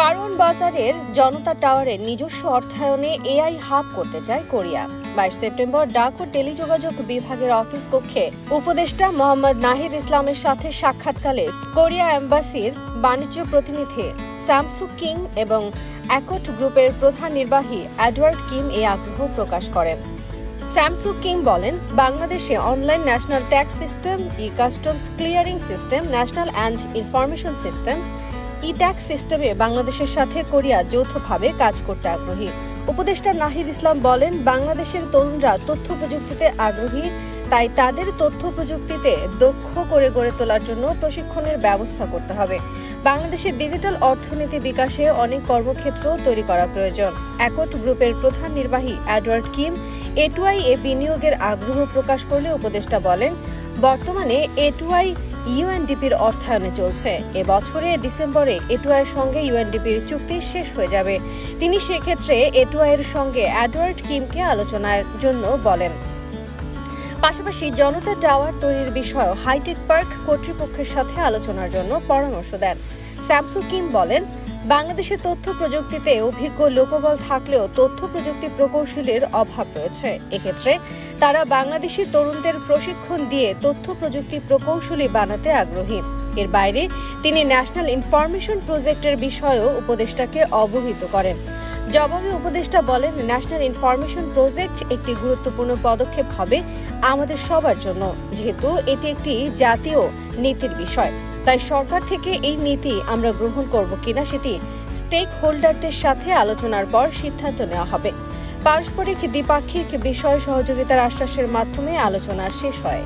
কারণ বাজারের জনতা টাওয়ারের নিজস্ব অর্থায়নে এআই হাব করতে চায় কোরিয়া। 22 সেপ্টেম্বর ডাক ও টেলিযোগাযোগ বিভাগের অফিস কক্ষে উপদেষ্টা মোহাম্মদ নাহিদ ইসলামের সাথে সাক্ষাৎকালে কোরিয়া এম্বাসির বাণিজ্য প্রতিনিধি স্যামসু কিম এবং অ্যাকট গ্রুপের প্রধান নির্বাহী এডওয়ার্ড কিম এই আগ্রহ প্রকাশ করেন। স্যামসু কিম বলেন, বাংলাদেশে online national tax system, customs clearing system, national and information system, tax সিস্টেমে বাংলাদেশের সাথে কোরিয়া যৌথভাবে কাজ করতে আগ্রহী। উপদেষ্টা নাহিদ ইসলাম বলেন, বাংলাদেশের তরুণরা তথ্য প্রযুক্তিতে আগ্রহী, তাই তাদের তথ্য প্রযুক্তিতে দক্ষ করে গড়ে তোলার জন্য প্রশিক্ষণের ব্যবস্থা করতে হবে। বাংলাদেশের ডিজিটাল অর্থনীতি বিকাশে অনেক কর্মক্ষেত্র তৈরি করা প্রয়োজন। অ্যাকট গ্রুপের প্রধান নির্বাহী এডওয়ার্ড কিম এ2আই বিনিয়োগের আগ্রহ প্রকাশ করলে উপদেষ্টা বলেন, বর্তমানে এ2আই ইউএনডিপির অর্থায়নে চলছে। এবছরে ডিসেম্বরে এ2আই এর সঙ্গে ইউএনডিপির চুক্তি শেষ হয়ে যাবে। তিনি সেক্ষেত্রে এ2আই এর সঙ্গে এডওয়ার্ড কিমকে আলোচনার জন্য বলেন। পাশাপাশি জনতা টাওয়ার তৈরির বিষয়েও হাইটেক পার্ক কর্তৃপক্ষের সাথে আলোচনার জন্য পরামর্শ দেন। স্যামসু কিম বলেন, বাংলাদেশের তথ্য প্রযুক্তিতে অভিজ্ঞ লোকবল থাকলেও তথ্য প্রযুক্তি প্রকৌশলীর অভাব রয়েছে। এক্ষেত্রে তারা বাংলাদেশি তরুণদের প্রশিক্ষণ দিয়ে তথ্য প্রযুক্তি প্রকৌশলী বানাতে আগ্রহী। এর বাইরে তিনি ন্যাশনাল ইনফরমেশন প্রজেক্টের বিষয়েও উপদেষ্টাকে অবহিত করেন। জবাবে উপদেষ্টা বলেন, ন্যাশনাল ইনফরমেশন প্রজেক্ট একটি গুরুত্বপূর্ণ পদক্ষেপ হবে আমাদের সবার জন্য, যেহেতু এটি একটি জাতীয় নীতির বিষয়। তাই সরকার থেকে এই নীতি আমরা গ্রহণ করব কিনা সেটি স্টেক হোল্ডারদের সাথে আলোচনার পর সিদ্ধান্ত নেওয়া হবে। পারস্পরিক দ্বিপাক্ষিক বিষয় সহযোগিতার আশ্বাসের মাধ্যমে আলোচনা শেষ হয়।